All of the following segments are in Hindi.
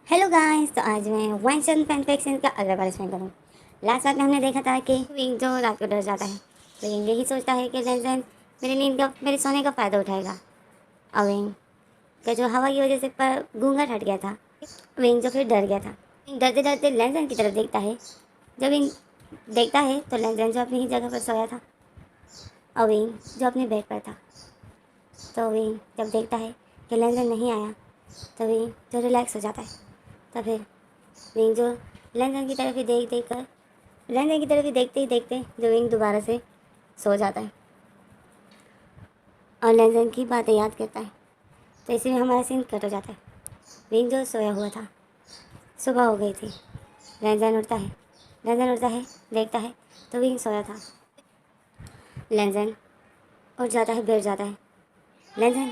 हेलो गाइस, तो आज मैं वाइंस्टाइन फैन फिक्शन का अगला पार्ट एक्सप्लेन करूँ। लास्ट बार में हमने देखा था कि विंग जो रात को डर जाता है, तो विंग यही सोचता है कि लेंजन मेरे सोने का फ़ायदा उठाएगा। और विंग का जो हवा की वजह से पर घूंघट हट गया था, विंग जो फिर डर गया था। विंग डरते डरते लेंजन की तरफ देखता है। जब विंग देखता है तो लेंजन जो अपनी ही जगह पर सोया था और विंग जो अपने बेड पर था। तो विंग जब देखता है कि लेंजन नहीं आया तो विंग जो रिलैक्स हो जाता है। तो फिर विंग जो लेंजन की तरफ ही लेंजन की तरफ ही देखते ही देखते जो विंग दोबारा से सो जाता है और लेंजन की बातें याद करता है। तो इसी में हमारा सीन कट हो जाता है। विंग जो सोया हुआ था, सुबह हो गई थी। लेंजन उठता है देखता है तो विंग सोया था। लेंजन उठ जाता है, बैठ जाता है। लेंजन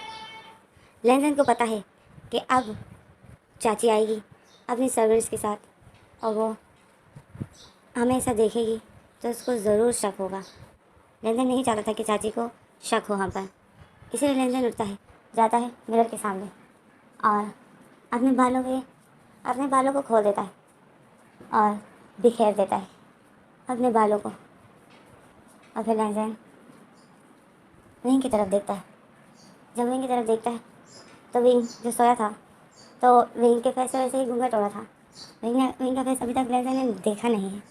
लेंजन को पता है कि अब चाची आएगी अपनी सर्वेंट्स के साथ और वो हमेशा देखेगी तो उसको ज़रूर शक होगा। लेंजन नहीं चाहता था कि चाची को शक हो हम पर, इसीलिए लेंजन उठता है, जाता है मिरर के सामने और अपने बालों को खोल देता है और बिखेर देता है अपने बालों को। और फिर लेंजन विंग की तरफ देखता है। जब विंग की तरफ देखता है तो विंग जो सोया था, तो विंग के फेस वैसे ही घूंघट हो रहा था। विंग का फेस अभी तक लेंजन ने देखा नहीं है।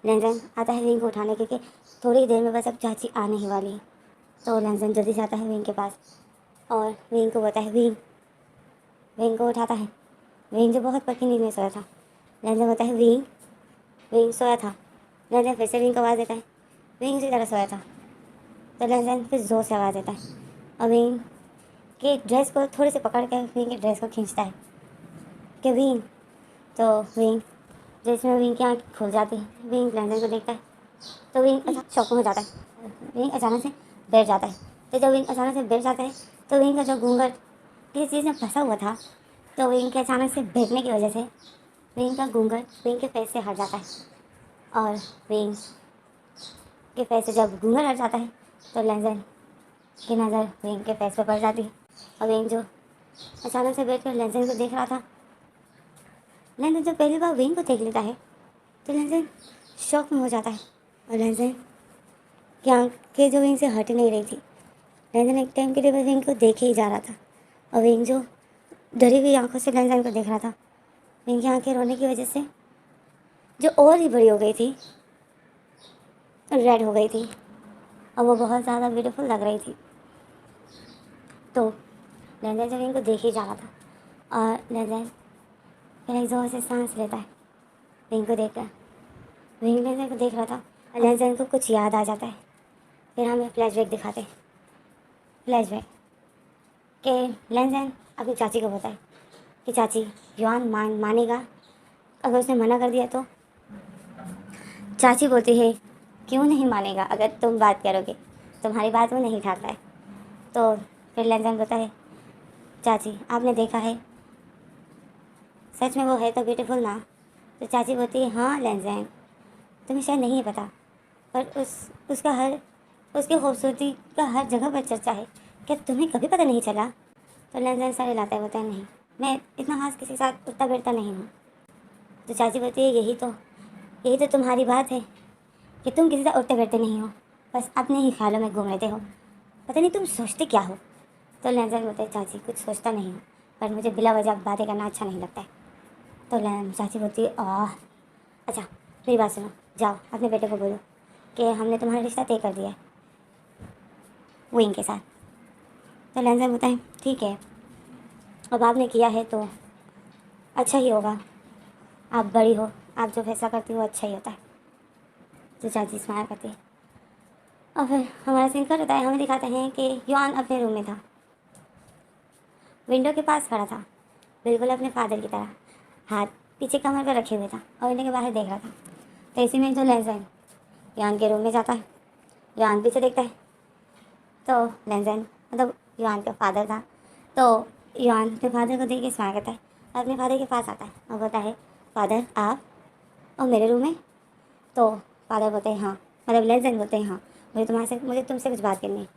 लेंजन आता है विंग को उठाने, क्योंकि थोड़ी देर में बस अब चाची आने ही वाली है। तो लेंजन जल्दी जाता है विंग के पास और विंग को बताता है, विंग को उठाता है। विंग जो बहुत पक्की नींद में सोया था। लेंजन बताता है, विंग सोया था। लेंजन फिर से विंग को आवाज़ देता है, विंग उसी तरह सोया था। तो लेंजन फिर ज़ोर से आवाज़ देता है और विंग की ड्रेस को थोड़े से पकड़ कर विंग की ड्रेस को खींचता है कि विंग। तो विंग जिसमें विंग की आँख खुल जाती है। विंग लेंजन को देखता है तो विंग शॉक में हो जाता है। विंग अचानक से बैठ जाता है। तो जब विंग अचानक से बैठ जाता है तो विंग का जो घूंघट किसी चीज़ में फंसा हुआ था, तो विंग के अचानक से बैठने की वजह से विंग का घूंघट विंग के फेस से हट जाता है। और विंग के फेस से जब घूंघट हट जाता है तो लेंजन की नज़र विंग के फेस पर पड़ जाती है। और विंग जो अचानक से बैठ कर लेंजन को देख रहा था, लेंजन जब पहली बार विंग को देख लेता है तो लेंजन शॉक में हो जाता है। और लेंजन की आँखें जो विंग से हट नहीं रही थी। लेंजन एक टाइम के लिए बस विंग को देखे ही जा रहा था और विंग जो डरी हुई आंखों से लेंजन को देख रहा था। विंग की आंखें रोने की वजह से जो और ही बड़ी हो गई थी, रेड हो गई थी और वो बहुत ज़्यादा ब्यूटीफुल लग रही थी। तो लेंजन जब विंग को देख ही जा रहा था और लेंजन फिर एक जोर से सांस लेता है विंग को देखकर। विंग लेंजन को देख रहा था और लेंजन को कुछ याद आ जाता है। फिर हमें फ्लैशबैक दिखाते हैं। फ्लैशबैक कि लेंजन अपनी चाची को बताए कि चाची युआन मानेगा। अगर उसने मना कर दिया तो चाची बोलती है, क्यों नहीं मानेगा, अगर तुम बात करोगे, तुम्हारी बात वो नहीं उठाता है। तो फिर लेंजन बोलता है, चाची आपने देखा है, सच में वो है तो ब्यूटीफुल ना। तो चाची बोलती है, हाँ लेंजन, तुम्हें शायद नहीं पता, पर उसकी खूबसूरती का हर जगह पर चर्चा है। क्या तुम्हें कभी पता नहीं चला? तो लेंजन सारे लाता है, बोलता है, नहीं, मैं इतना खास किसी के साथ उठता बैठता नहीं हूँ। तो चाची बोलती है, यही तो तुम्हारी बात है कि तुम किसी से उठते बैठते नहीं हो, बस अपने ही ख्यालों में घूम लेते हो, पता नहीं तुम सोचते क्या हो। तो लेंजन बोलते हैं, चाची कुछ सोचता नहीं हूँ, पर मुझे बिला वजह बातें करना अच्छा नहीं लगता है। तो चाची बोलती है, अच्छा मेरी बात सुनो, जाओ अपने बेटे को बोलो कि हमने तुम्हारा रिश्ता तय कर दिया है विंग के साथ। तो लेंजन बोलता है, ठीक है, अब आपने किया है तो अच्छा ही होगा, आप बड़ी हो, आप जो फैसला करती हो वो अच्छा ही होता है। तो चाची स्माइल करती है और फिर हमारा सीन कट होता है। हमें दिखाते हैं कि युआन अपने रूम में था, विंडो के पास खड़ा था, बिल्कुल अपने फादर की तरह, हाथ पीछे कमर पर रखे हुए था और विंडो के बाहर देख रहा था। तो इसी में जो लेंजन युआन के रूम में जाता है, युआन पीछे देखता है तो लेंजन मतलब युआन का फादर था। तो युआन अपने फादर को देख के स्माइल करता है, अपने फादर के पास आता है और बोलता है, फादर आप और मेरे रूम में? तो फादर बोलते हैं, हाँ, मतलब लेंजन बोलते हैं, हाँ, मुझे तुमसे कुछ बात करनी है।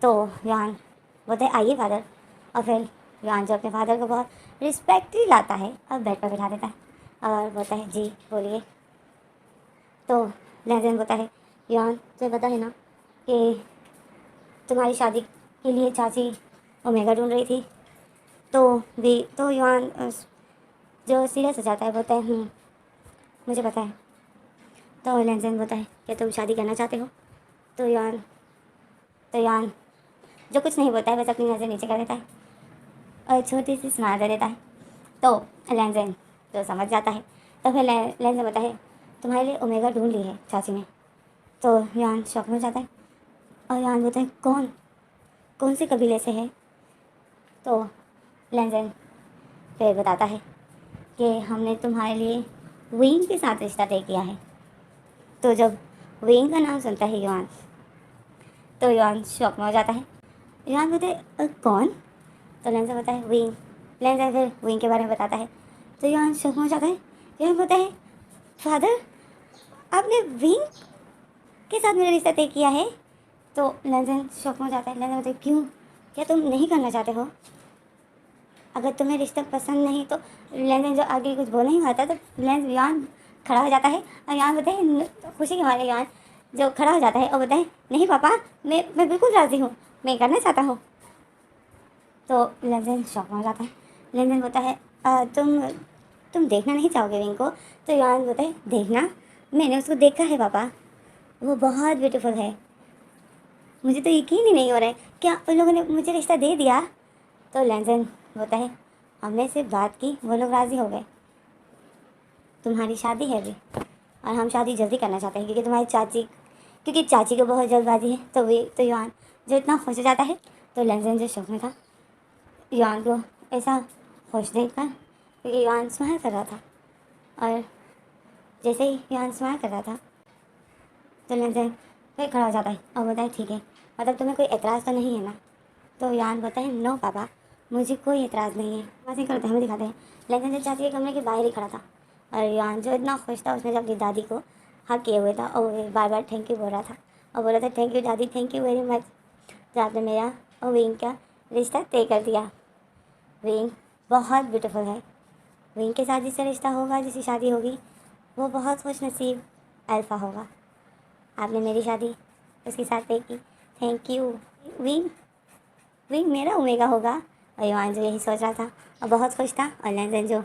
तो युआन बोलते हैं, आइए फादर। और फिर युआन जो अपने फादर को बहुत रिस्पेक्टली लाता है और बेड पर बिठा देता है और बोलता है जी बोलिए। तो लहजन बोलता है युआन तुझे पता है ना कि तुम्हारी शादी के लिए चाची ओमेगा ढूंढ रही थी। तो युआन जो सीरियस हो जाता है बोलता है मुझे पता है। तो लहजन बोलता है क्या तुम शादी करना चाहते हो। तो युआन जो कुछ नहीं बोलता है बस अपनी नज़र नीचे कर देता है और छोटी सी स्माइल दे देता है। तो लहजन तो समझ जाता है। तो फिर लहजन बोलता है तुम्हारे लिए ओमेगा ढूंढ ली है चाची ने। तो युआन शौक में हो जाता है और युआन बोलता है कौन से कबीले से है। तो लहजन फिर बताता है कि हमने तुम्हारे लिए विंग के साथ रिश्ता तय किया है। तो जब विंग का नाम सुनता है युआन तो युआन शौक में हो जाता है। युआन बोलते कौन। तो लहजन बताता है विंग। लहजन फिर विंग के बारे में बताता है। तो युआन शौक में हो जाता है। युआन बोलता है फादर आपने विंग के साथ मेरा रिश्ता तय किया है। तो लहजन शौक में हो जाता है। लहजन बोलते क्यों क्या तुम नहीं करना चाहते हो। अगर तुम्हें रिश्ता पसंद नहीं तो लहजन जो आगे कुछ बोल नहीं पाता तो लहजन युआन खड़ा हो जाता है और युआन बोलते हैं खुशी के मारे युआन जो खड़ा हो जाता है और बोलता है नहीं पापा मैं बिल्कुल राज़ी हूँ मैं करना चाहता हूँ। तो लहजन शौक में हो जाता है। लहजन बोलता है तुम देखना नहीं चाहोगे विंग को। तो युआन बोलता है देखना मैंने उसको देखा है पापा वो बहुत ब्यूटीफुल है। मुझे तो यकीन ही नहीं हो रहा है क्या उन लोगों ने मुझे रिश्ता दे दिया। तो लहजन बोलता है हमने सिर्फ बात की वो लोग राज़ी हो गए। तुम्हारी शादी है अभी और हम शादी जल्दी करना चाहते हैं क्योंकि चाची को बहुत जल्दबाजी है। तो युआन जो इतना खुश हो जाता है। तो लहजन जो शौक में था युआन को ऐसा खुश देखकर क्योंकि युआन स्माइल कर रहा था और जैसे ही युआन स्माइल कर रहा था तो लहजन फिर खड़ा हो जाता है और बोलता है ठीक है मतलब तुम्हें कोई एतराज़ तो नहीं है ना। तो युआन बोलता है नो पापा मुझे कोई एतराज़ नहीं है। मज़े करते हैं दिखाते हैं। लहजन जो चाची के कमरे के बाहर ही खड़ा था और युआन जो इतना खुश था उसने जब अपनी दादी को हक किए हुए था और वो बार बार थैंक यू बोल रहा था और बोला था थैंक यू दादी थैंक यू वेरी मच जो आपने मेरा और विंग का रिश्ता तय कर दिया। विंग बहुत ब्यूटीफुल है। विंग के साथ जिससे रिश्ता होगा जिसकी शादी होगी वो बहुत खुश नसीब अल्फ़ा होगा। आपने मेरी शादी उसके साथ तय की थैंक यू विंग। विंग मेरा ओमेगा होगा। और युआन जो यही सोच रहा था और बहुत खुश था और लहजन जो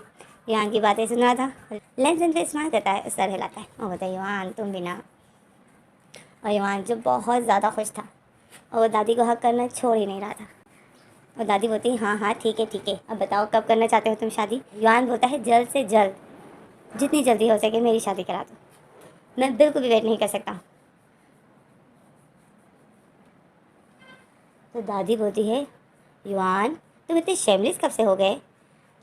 युआन की बातें सुन रहा था। लहजन फिर स्माइल करता है सर हिलाता है और बोलता है युआन तुम भी ना। और युआन जो बहुत ज़्यादा खुश था और वो दादी को हक करना छोड़ ही नहीं रहा था। और दादी बोलती हाँ ठीक है अब बताओ कब करना चाहते हो तुम शादी। युआन बोलता है जल्द से जल्द जितनी जल्दी हो सके मेरी शादी करा दो मैं बिल्कुल भी वेट नहीं कर सकता। तो दादी बोलती है युआन तुम इतने शेमलेस कब से हो गए।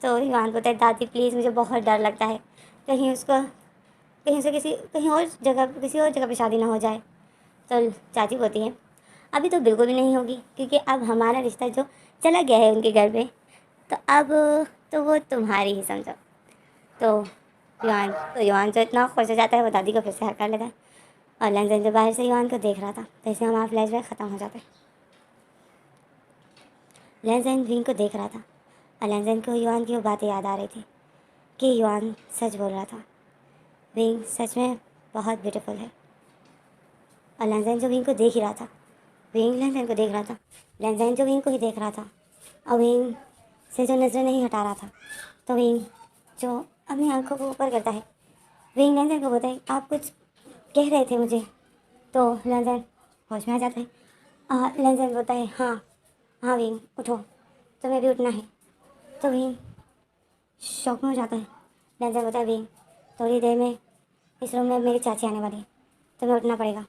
तो युआन बोलता है दादी प्लीज़ मुझे बहुत डर लगता है कहीं से किसी और जगह पे शादी ना हो जाए। तो चाची बोलती है अभी तो बिल्कुल भी नहीं होगी क्योंकि अब हमारा रिश्ता जो चला गया है उनके घर पे तो अब तो वो तुम्हारी ही समझो। तो युआन जो इतना खुश हो जाता है वो दादी को फिर से हक कर लेता है और लहजन जो बाहर से युआन को देख रहा था तो इससे हमारा फ्लैशबैक ख़त्म हो जाता है। लहजन विंग को देख रहा था और लहजन को युआन की वो बातें याद आ रही थी कि युआन सच बोल रहा था विंग सच में बहुत ब्यूटीफुल है। और लहजन जो विंग को देख ही रहा था विंग लहजन को देख रहा था लहजन जो विंग को ही देख रहा था और विंग से जो नज़रें नहीं हटा रहा था। तो विंग जो अपनी आंखों को ऊपर करता है विंग लहजन को बोलता है आप कुछ कह रहे थे मुझे। तो लहजन होश में आ जाता है लहजन बोलता है हाँ विंग उठो तुम्हें भी उठना है। तो विंग शौक में हो जाता है। लहजन बोलता है विंग थोड़ी देर में इस रूम में मेरी चाची आने वाली है तुम्हें उठना पड़ेगा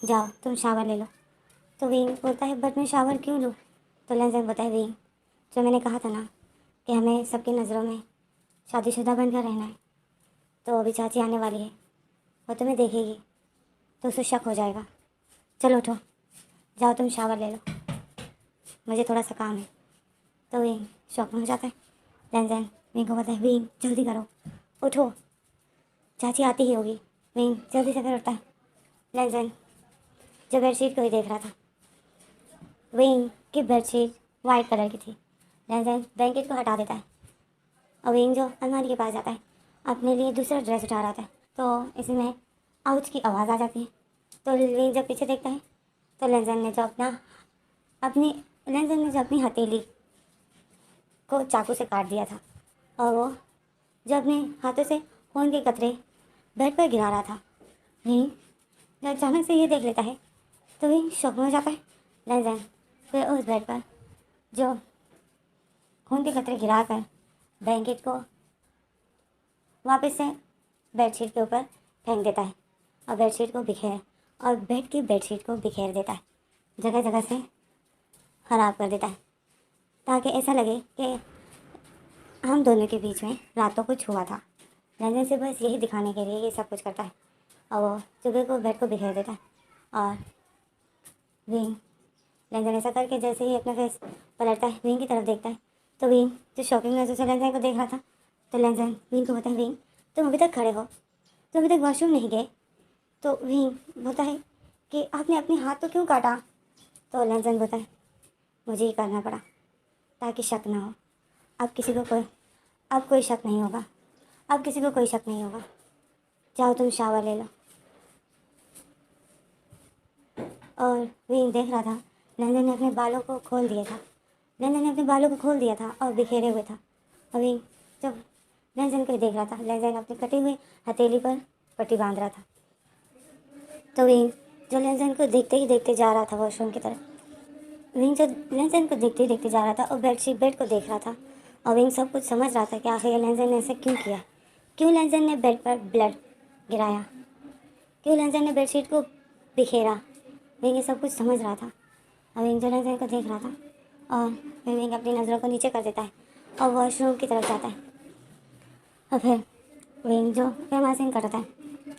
जाओ तुम शावर ले लो। तो विंग बोलता है बट मैं शावर क्यों लूँ। तो लहजन बोलता है विंग जो मैंने कहा था ना कि हमें सबकी नज़रों में शादीशुदा बनकर रहना है तो अभी चाची आने वाली है वो तुम्हें देखेगी तो उसे शक हो जाएगा। चलो उठो जाओ तुम शावर ले लो मुझे थोड़ा सा काम है। तो विंग शौक में हो जाता है। लहजन विंग को बोलता है विंग जल्दी करो उठो चाची आती ही होगी। विंग जल्दी से फिर उठता है। लहजन जो बेडशीट को ही देख रहा था विंग की बेडशीट वाइट कलर की थी लैन ब्लैंकेट को हटा देता है और विंग जो अलमारी के पास जाता है, अपने लिए दूसरा ड्रेस उठा रहा था। तो इसमें आउच की आवाज़ आ जाती है। तो विंग जब पीछे देखता है तो लैन ने जो अपनी हथेली को चाकू से काट दिया था और वो जो अपने हाथों से खून के कतरे बेड पर गिरा रहा था। विंग जब अचानक से ये देख लेता है तो विंग शॉक में हो जाता है। लैन फिर उस बेड पर जो खून के कतरे गिरा कर ब्लैंकेट को वापस से बेडशीट के ऊपर फेंक देता है और बेड की बेडशीट को बिखेर देता है, जगह जगह से ख़राब कर देता है, ताकि ऐसा लगे कि हम दोनों के बीच में रातों कुछ हुआ था। लैन से बस यही दिखाने के लिए ये सब कुछ करता है और वो सुबह को बेड को बिखेर देता है। और विंग लैन ऐसा करके जैसे ही अपना फेस पलटता है, विंग की तरफ देखता है तो विंग जो शॉकिंग नजर से लैन को देख रहा था, तो लैन विंग को बोलता है, विंग तुम अभी तक खड़े हो, तुम अभी तक वॉशरूम नहीं गए। तो विंग बोलता है कि आपने अपने हाथ तो क्यों काटा। तो लैन बोलता है, मुझे ही करना पड़ा ताकि शक ना हो। अब कोई शक नहीं होगा, अब किसी को कोई शक नहीं होगा। जाओ तुम शावर ले लो। और विंग देख रहा था लैन ने अपने बालों को खोल दिया था और बिखेरे हुए था। और विंग जब लैन को देख रहा था, लैन अपनी कटी हुई हथेली पर पट्टी बांध रहा था। तो विंग जो लैन को देखते ही देखते जा रहा था वॉशरूम की तरफ, विंग जो लैन को देखते ही देखते जा रहा था और बेड को देख रहा था। और विंग सब कुछ समझ रहा था कि आखिर लैन ने ऐसे क्यों किया, क्यों लैन ने बेड पर ब्लड गिराया, क्यों लैन ने बेडशीट को बिखेरा। विंग ये सब कुछ समझ रहा था और विंग जो लैन को देख रहा था और फिर विंग अपनी नज़रों को नीचे कर देता है और वॉशरूम की तरफ जाता है। और फिर विंग जो फिर हमारा सीन कटता है,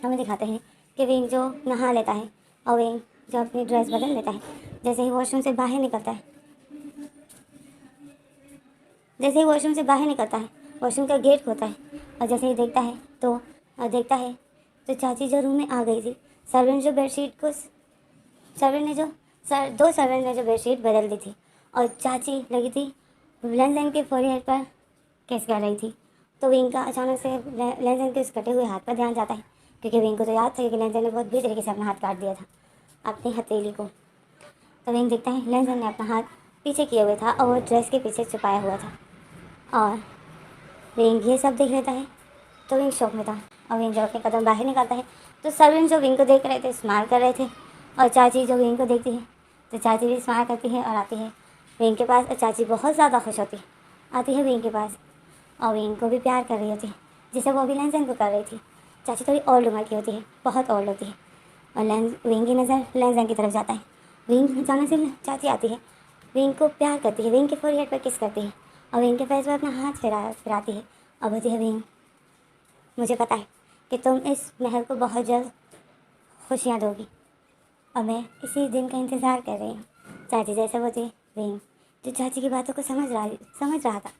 हमें दिखाते हैं कि विंग जो नहा लेता है और विंग जो अपनी ड्रेस बदल लेता है। जैसे ही वॉशरूम से बाहर निकलता है वॉशरूम का गेट खोलता है और जैसे ही देखता है तो चाची जो रूम में आ गई थी। सर्वेंट ने जो बेडशीट बदल दी थी और चाची लगी थी लैन के फोरहेड पर किस कर रही थी। तो विंग का अचानक से लैन के उस कटे हुए हाथ पर ध्यान जाता है, क्योंकि विंग को तो याद था कि लैन ने बहुत बुरी तरीके से अपना हाथ काट दिया था, अपनी हथेली को। तो विंग देखता है लैन ने अपना हाथ पीछे किए हुए था और वो ड्रेस के पीछे छुपाया हुआ था। और विंग ये सब देख लेता है तो विंग शॉक में था। और विंग जब अपने कदम बाहर निकालता है तो सर्वेंट जो विंग को देख रहे थे स्माइल कर रहे थे। और चाची जो विंग को देखती है तो चाची भी स्माइल करती है और आती है विंग के पास। और चाची बहुत ज़्यादा खुश होती है, आती है विंग के पास और विंग को भी प्यार कर रही होती है, जिसे वो अभी लैन को कर रही थी। चाची थोड़ी ओल्ड उम्र की होती है, बहुत ओल्ड होती है। और विंग की नज़र लैन की तरफ जाता है। विंग अचानक से चाची आती है, विंग को प्यार करती है, विंग के फोरहेड पर किस करती है और विंग के फेस पर अपना हाथ फिराती है और बोलती है, विंग मुझे पता है कि तुम इस महल को बहुत जल्द खुशियाँ दोगी और मैं इसी दिन का इंतज़ार कर रही हूँ। चाची जैसे बोलती है। विंग जो चाची की बातों को समझ रहा था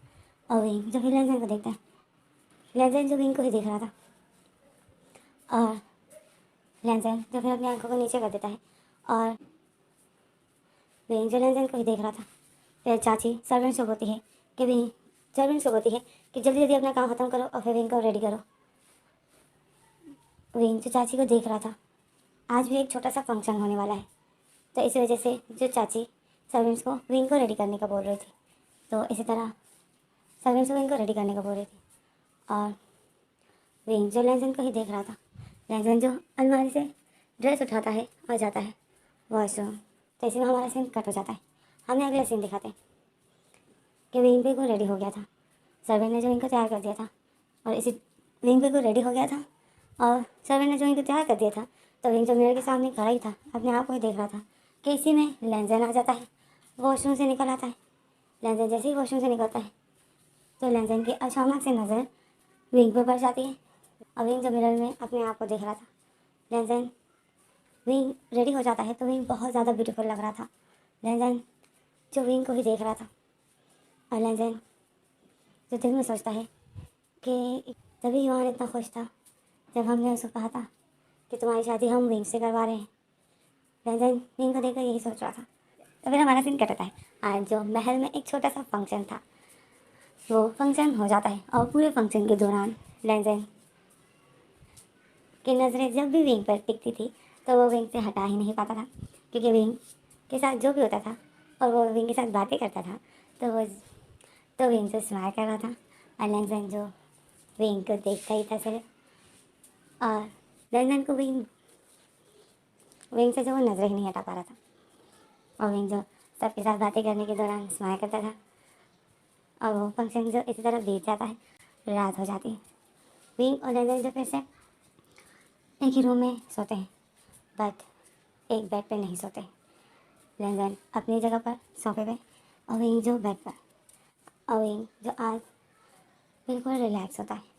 और विंग जो फिर लैन को देखता है, लैन जो विंग को ही देख रहा था और लैन जो फिर अपनी आंखों को नीचे कर देता है और विंग जो लैन को ही देख रहा था। फिर चाची सर्वेंट से बोलती है कि जल्दी जल्दी अपना काम ख़त्म करो और फिर विंग को रेडी करो। विंग जो चाची को देख रहा था, आज भी एक छोटा सा फंक्शन होने वाला है, तो इस वजह से जो चाची सर्वेंट्स को विंग को रेडी करने का बोल रही थी, तो इसी तरह सर्वेंट्स को विंग को रेडी करने का बोल रही थी। और विंग जो लैन को ही देख रहा था, लैन जो अलमारी से ड्रेस उठाता है और जाता है वॉशरूम। तो इसी में हमारा सीन कट हो जाता है। हमें अगला सीन दिखाते हैं कि विंग भी को रेडी हो गया था, सर्वेंट ने जो विंग को तैयार कर दिया था और इसी विंग भी को रेडी हो गया था और सर्वेंट ने जो विंग को तैयार कर दिया था। तो विंग जो मिरर के सामने खड़ा ही था, अपने आप को ही देख रहा था कि इसी में लैन आ जाता है, वॉशरूम से निकल आता है। लैन जैसे ही वॉशरूम से निकलता है तो लैन की अचानक से नज़र विंग पर पड़ जाती है और विंग जो मिरर में अपने आप को देख रहा था। लैन विंग रेडी हो जाता है तो विंग बहुत ज़्यादा ब्यूटीफुल लग रहा था। लैन जो विंग को ही देख रहा था और लैन जो दिल में सोचता है कि तभी युवान इतना खुश था जब हमने उसको कहा था कि तुम्हारी शादी हम विंग से करवा रहे हैं। लैन विंग को देखकर यही सोच रहा था। तो फिर हमारा सीन कटता है। आज जो महल में एक छोटा सा फंक्शन था, वो फंक्शन हो जाता है और पूरे फंक्शन के दौरान लेनजेन की नज़रें जब भी विंग पर टिकती थी तो वो विंग से हटा ही नहीं पाता था, क्योंकि विंग के साथ जो भी होता था और वो विंग के साथ बातें करता था तो विंग से स्माइल कर रहा था। और लेनजेन जो विंग को देखता ही था सिर्फ, और लेनजेन को विंग से जो वो नज़रें ही नहीं हटा पा रहा था। और विंग जो सबके साथ बातें करने के दौरान स्माइल करता था, और वो फंक्शन जो इसी तरह बीत जाता है, रात हो जाती है। विंग और लेनजेन जो फिर से एक ही रूम में सोते हैं, बट एक बेड पे नहीं सोते। लेनजेन अपनी जगह पर सोफे पे और विंग जो बेड पर, और विंग जो आज बिल्कुल रिलैक्स होता है।